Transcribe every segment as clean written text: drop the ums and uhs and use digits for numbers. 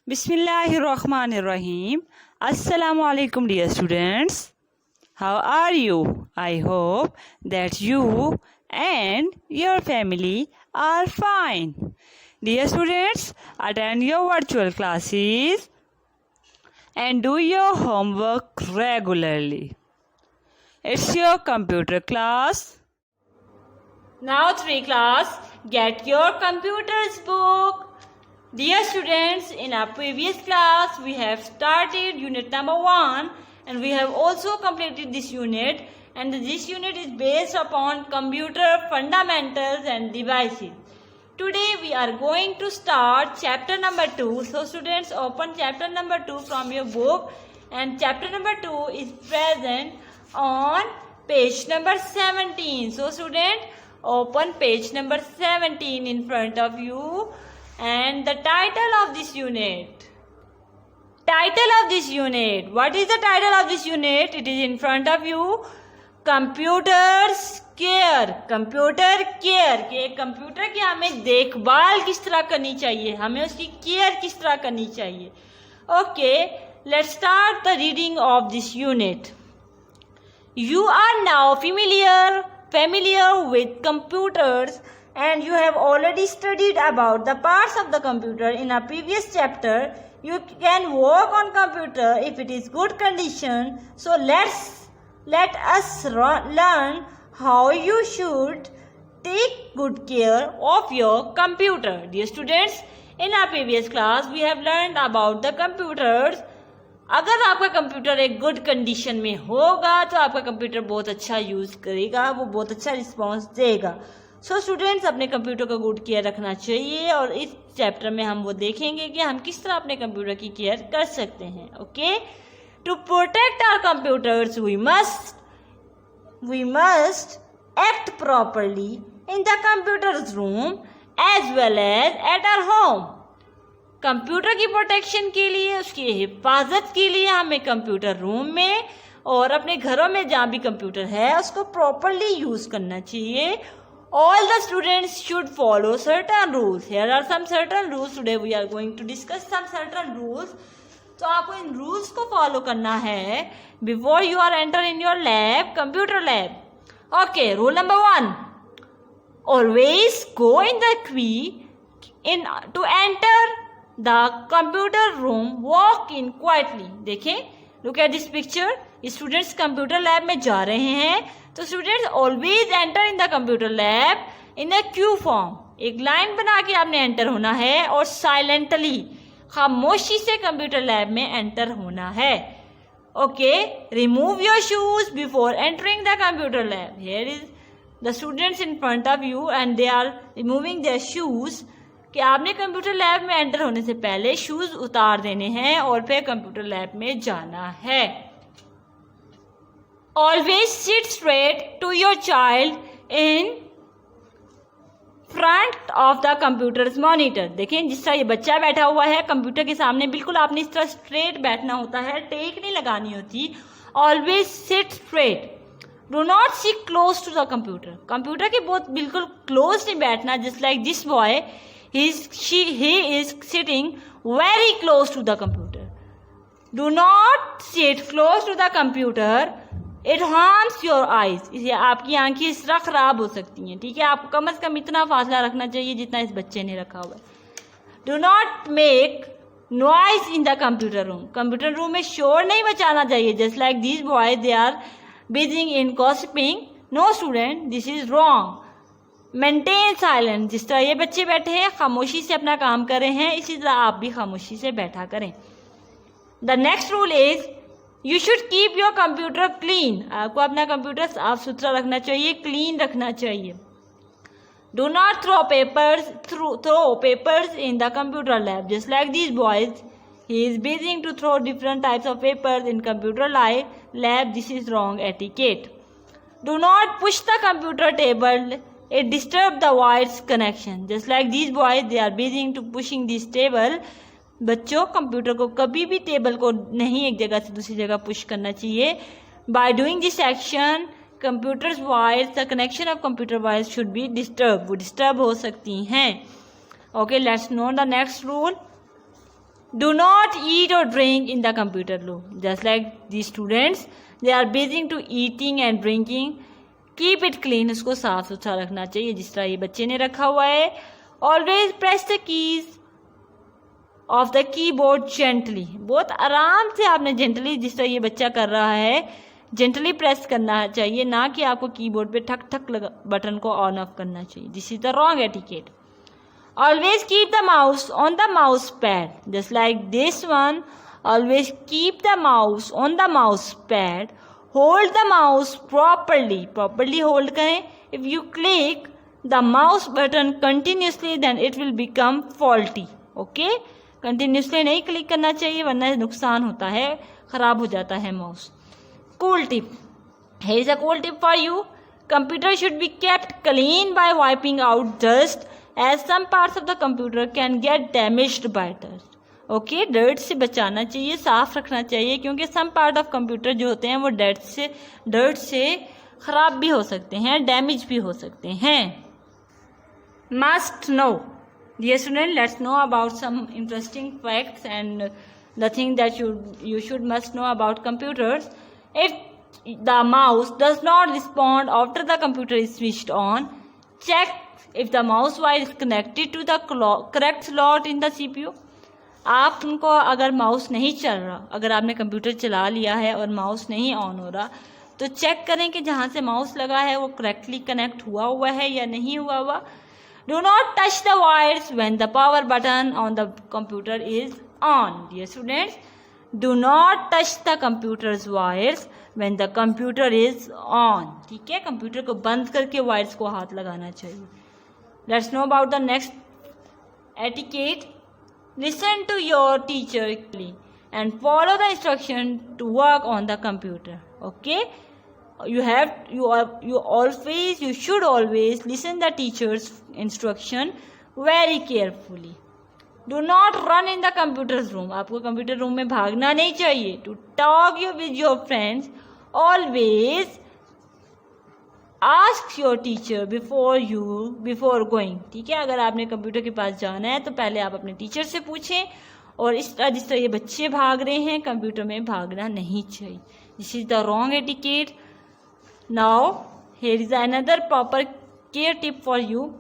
Bismillahirrahmanirrahim. Assalamu alaikum, dear students. How are you? I hope that you and your family are fine. Dear students, attend your virtual classes and do your homework regularly. It's your computer class. Now 3 class, get your computer's book. Dear students, in our previous class we have started unit number 1 and we have also completed this unit, and this unit is based upon computer fundamentals and devices. Today we are going to start chapter number 2. So students, open chapter number 2 from your book, and chapter number 2 is present on page number 17. So student, open page number 17 in front of you, and the title of this unit. What is the title of this unit? It is in front of you. Computers care. Computer care के computer की हमें देखभाल किस तरह करनी चाहिए, हमें उसकी केयर किस तरह करनी चाहिए. Okay, let's start the reading of this unit. You are now familiar with computers, and you have already studied about the parts of the computer in a previous chapter. You can work on computer if it is good condition. So let us learn how you should take good care of your computer. Dear students, in our previous class we have learned about the computers. अगर आपका computer एक good condition में होगा तो आपका computer बहुत अच्छा use करेगा, वो बहुत अच्छा रिस्पॉन्स देगा. सो स्टूडेंट्स, अपने कंप्यूटर का गुड केयर रखना चाहिए, और इस चैप्टर में हम वो देखेंगे कि हम किस तरह अपने कंप्यूटर की केयर कर सकते हैं. Okay, to protect our computers we must act properly in the computers room as well as at our home. Computer की प्रोटेक्शन के लिए, उसकी हिफाजत के लिए हमें कंप्यूटर रूम में और अपने घरों में जहाँ भी कंप्यूटर है उसको प्रॉपरली यूज़ करना चाहिए. All the students should follow certain rules. Here are some certain rules. Today we are going to discuss some certain rules. तो आपको इन रूल्स को फॉलो करना है before you are enter in your lab, computer lab. Okay, rule number 1. Always go in the queue to enter the computer room. Walk in quietly. देखें, look at this picture. Students computer lab में जा रहे हैं, तो students always enter in the computer lab in the Q form. एक line बना के आपने एंटर होना है और साइलेंटली, खामोशी से कंप्यूटर लैब में एंटर होना है. Okay, remove your shoes before entering the computer lab. Here is the students in front of you and they are removing their shoes. कि आपने कंप्यूटर लैब में एंटर होने से पहले शूज उतार देने हैं और फिर कंप्यूटर लैब में जाना है. Always sit straight to your child in front of the computer's monitor. देखें, जिस तरह ये बच्चा बैठा हुआ है कंप्यूटर के सामने, बिल्कुल आपने इस तरह स्ट्रेट बैठना होता है, टेक नहीं लगानी होती. Always sit straight. Do not sit close to the computer. Computer के बहुत बिल्कुल क्लोज नहीं बैठना. Just like this boy, he is sitting very close to the computer. Do not sit close to the computer. It harms your eyes. इसे आपकी आंखें इस तरह खराब हो सकती हैं. ठीक है, आपको कम से कम इतना फासला रखना चाहिए जितना इस बच्चे ने रखा हुआ है. Do not make noise in the computer room. Computer room में शोर नहीं मचाना चाहिए. Just like this boy, they are busying in gossiping. No student, this is wrong. Maintain silence. जिस तरह ये बच्चे बैठे हैं खामोशी से अपना काम कर रहे हैं, इसी तरह आप भी खामोशी से बैठा करें. The next rule is you should keep your computer clean. आपको अपना कंप्यूटर साफ सुथरा रखना चाहिए, क्लीन रखना चाहिए. Do not throw papers in the computer lab. Just like this boys, he is busying to throw different types of papers in computer lab. This is wrong etiquette. Do not push the computer table. It disturb the wires connection. Just like this boys, they are busying to pushing this table. बच्चों, computer को कभी भी table को नहीं एक जगह से दूसरी जगह पुश करना चाहिए. By doing this action, computers wires, the connection of computer wires should be disturb. वो डिस्टर्ब हो सकती हैं. Okay, let's know the next rule. Do not eat or drink in the computer room. Just like these students, they are busy to eating and drinking. Keep it clean. उसको साफ सुथरा रखना चाहिए जिस तरह ये बच्चे ने रखा हुआ है. Always press the keys of the keyboard gently. बहुत आराम से आपने gently, जिस तरह ये बच्चा कर रहा है, gently press करना चाहिए, ना कि आपको कीबोर्ड पे ठक ठक बटन को ऑन ऑफ करना चाहिए. This is the wrong etiquette. Always keep the mouse on the mouse pad. Just like this one, always keep the mouse on the mouse pad. Hold the mouse properly. Properly hold करें. If you click the mouse button continuously, then it will become faulty. Okay? Continuously नहीं click करना चाहिए वरना नुकसान होता है, खराब हो जाता है mouse. Cool tip. Here is a cool tip for you. Computer should be kept clean by wiping out dust, as some parts of the computer can get damaged by dust. Okay, dirt से बचाना चाहिए, साफ रखना चाहिए, क्योंकि some part of computer जो होते हैं वो डर्ट से ख़राब भी हो सकते हैं, डैमेज भी हो सकते हैं. Must know. Dear student, let's know about some interesting facts and the thing that you should must know about computers. If the mouse does not respond after the computer is switched on, check if the mouse wire is connected to the correct slot in the CPU. आप उनको अगर mouse नहीं चल रहा, अगर आपने computer चला लिया है और माउस नहीं ऑन हो रहा, तो चेक करें कि जहाँ से माउस लगा है वो करेक्टली कनेक्ट हुआ है या नहीं हुआ. Do not touch the wires when the power button on the computer is on. Dear students, do not touch the computer's wires when the computer is on. ठीक है, कंप्यूटर को बंद करके वायर्स को हाथ लगाना चाहिए. Let's know about the next etiquette. Listen to your teacher and follow the instruction to work on the computer. Okay? You should always listen the teacher's instruction very carefully. Do not run in the computer's room. आपको computer room में भागना नहीं चाहिए. To talk with your friends, always ask your teacher before going. ठीक है, अगर आपने computer के पास जाना है तो पहले आप अपने टीचर से पूछें, और इस तरह जिस तरह ये बच्चे भाग रहे हैं कंप्यूटर में भागना नहीं चाहिए. This is the wrong etiquette. Now here is another proper care tip for you.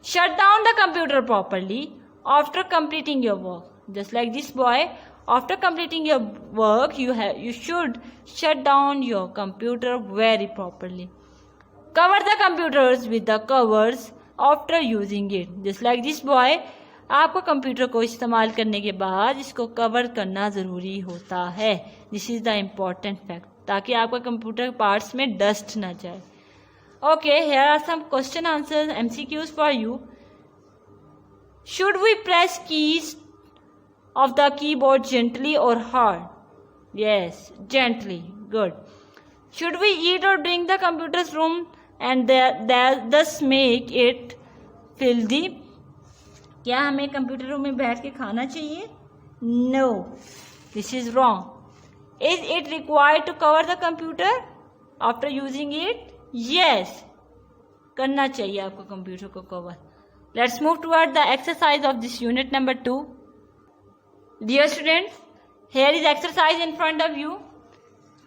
Shut down the computer properly after completing your work. Just like this boy, after completing your work, you should shut down your computer very properly. Cover the computers with the covers after using it. Just like this boy, आपको computer को इस्तेमाल करने के बाद इसको cover करना ज़रूरी होता है. This is the important fact, ताकि आपका कंप्यूटर पार्ट्स में डस्ट ना जाए. Okay, here are some question answers, MCQs for you. Should we press keys of the keyboard gently or hard? Yes, gently. Good. Should we eat or drink the computer's room and thus make it filthy? क्या हमें computer room में बैठ के खाना चाहिए? No. This is wrong. Is it required to cover the computer after using it? Yes. करना चाहिए आपको कंप्यूटर को cover. Let's move toward the exercise of this unit number 2. Dear students, here is exercise in front of you.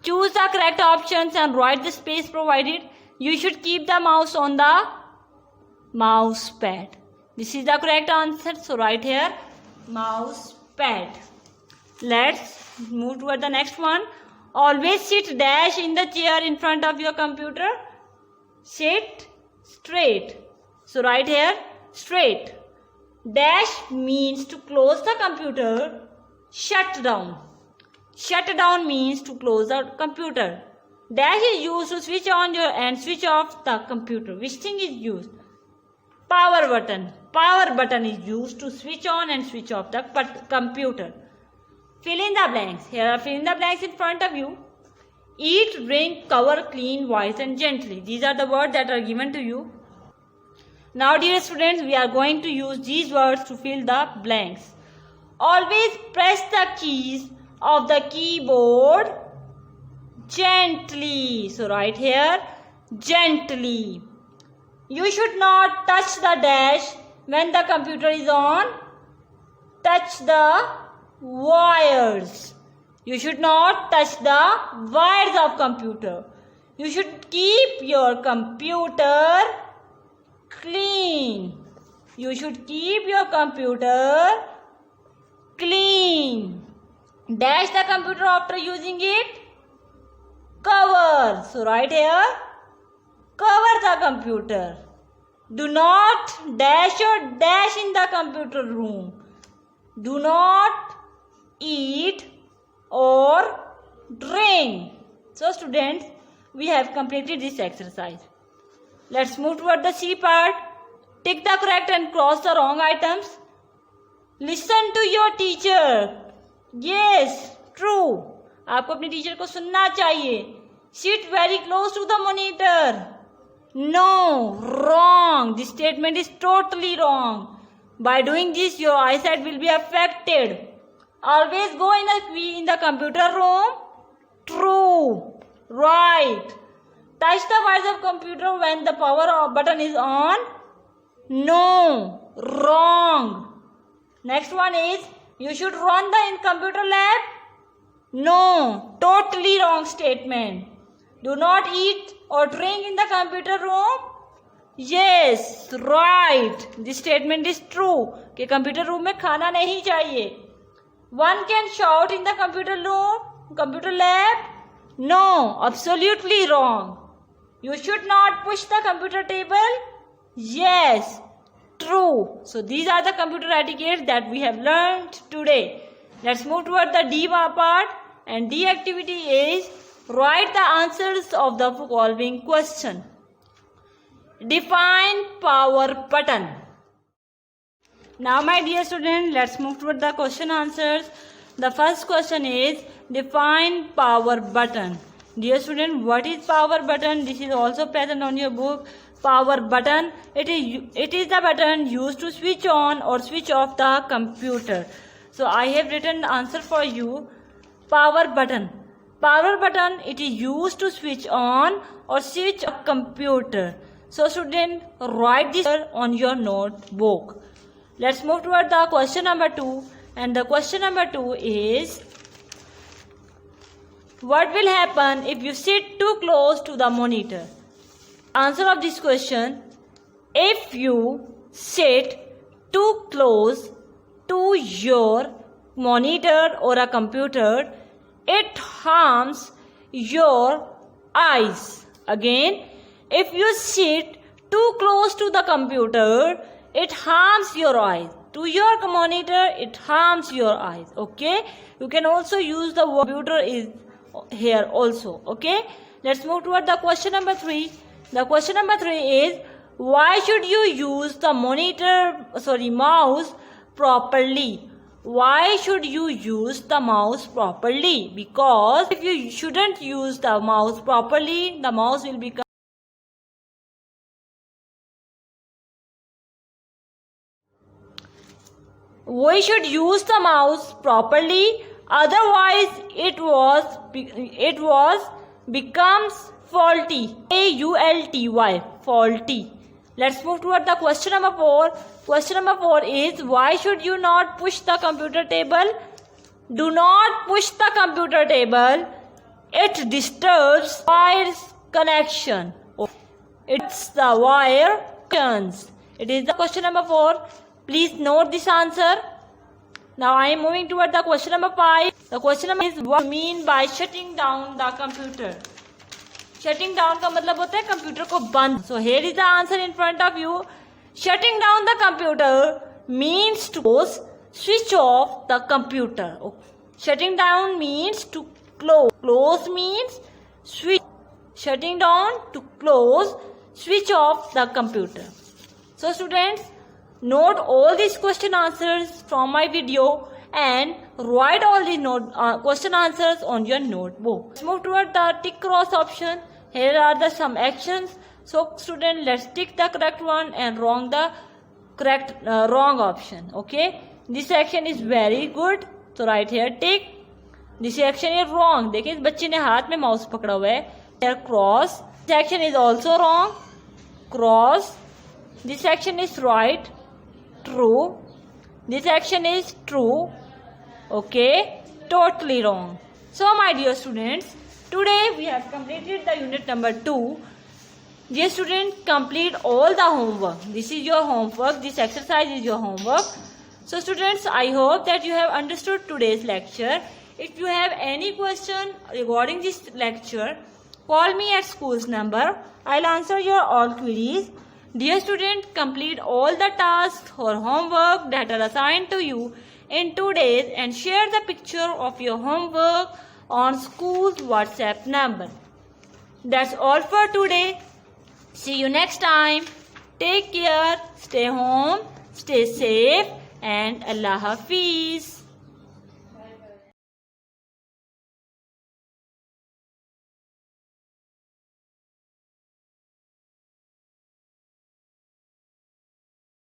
Choose the correct options and write the space provided. You should keep the mouse on the mouse pad. This is the correct answer. So write here mouse pad. Let's move toward the next one. Always sit dash in the chair in front of your computer. Sit straight. So write here straight. Dash means to close the computer. Shut down. Shut down means to close the computer. Dash is used to switch on and switch off the computer. Which thing is used? Power button. Power button is used to switch on and switch off the computer. Fill in the blanks. Here are fill in the blanks in front of you. Eat, drink, cover, clean, wise and gently. These are the words that are given to you. Now dear students, we are going to use these words to fill the blanks. Always press the keys of the keyboard gently. So write here gently. You should not touch the dash when the computer is on. Touch the wires. You should not touch the wires of computer. You should keep your computer clean. You should keep your computer clean. Dash the computer after using it. Cover. So write here, cover the computer. Do not dash or dash in the computer room. Do not eat or drink. So students, we have completed this exercise. Let's move toward the C part. Tick the correct and cross the wrong items. Listen to your teacher. Yes, true. आपको अपने teacher को सुनना चाहिए. Sit very close to the monitor. No, wrong. This statement is totally wrong. By doing this, your eyesight will be affected. Always go in the computer room. True. Right. Touch the wires of computer when the power button is on. No, wrong. Next one is, you should run the computer lab. No, totally wrong statement. Do not eat or drink in the computer room. Yes, right. This statement is true. कि computer room में खाना नहीं चाहिए. One can shout in the computer lab. No, absolutely wrong. You should not push the computer table. Yes, true. So these are the computer etiquettes that we have learned today. Let's move toward the D part. And D activity is, write the answers of the following question. Define power button. Now my dear students, let's move toward the question answers. The first question is, define power button. Dear student, what is power button? This is also present on your book. Power button, it is the button used to switch on or switch off the computer. So I have written the answer for you. Power button. Power button, it is used to switch on or switch a computer. So student, write this on your notebook. Let's move toward the question number 2. And the question number 2 is, what will happen if you sit too close to the monitor? Answer of this question, if you sit too close to your monitor or a computer, it harms your eyes. Again, if you sit too close to the computer, it harms your eyes. To your monitor, it harms your eyes. Okay, you can also use the computer is here also. Okay, let's move toward the question number 3. The question number 3 is, why should you use the mouse properly? Why should you use the mouse properly? Because if you shouldn't use the mouse properly, the mouse will become we should use the mouse properly, otherwise it becomes faulty. faulty, faulty. Let's move toward the question number 4. Question number 4 is, why should you not push the computer table? Do not push the computer table. It disturbs wires connection. It's the wire connections. It is the question number 4. Please note this answer. Now I am moving toward the question number 5. The question number is, what do you mean by shutting down the computer? Shutting down का मतलब होता है computer को बंद. So here is the answer in front of you. Shutting down the computer means to switch off the computer. Shutting down means to close. Close means switch. Shutting down to close, switch off the computer. So students, note all these question answers from my video and write all the question answers on your notebook. Let's move toward the tick cross option. Here are some actions. So student, let's tick the correct one and wrong option. Okay, this action is very good, so write here tick. This action is wrong. देखिए इस बच्चे ने हाथ में mouse पकड़ा हुआ है. Here cross. This action is also wrong. Cross. This action is right. True. This action is true. Okay, totally wrong. So my dear students, today we have completed the unit number 2. Dear students, complete all the homework. This is your homework. This exercise is your homework. So students, I hope that you have understood today's lecture. If you have any question regarding this lecture, call me at school's number. I'll answer your all queries. Dear student, complete all the tasks or homework that are assigned to you in 2 days and share the picture of your homework on school's WhatsApp number. That's all for today. See you next time. Take care, stay home, stay safe, and Allah Hafiz.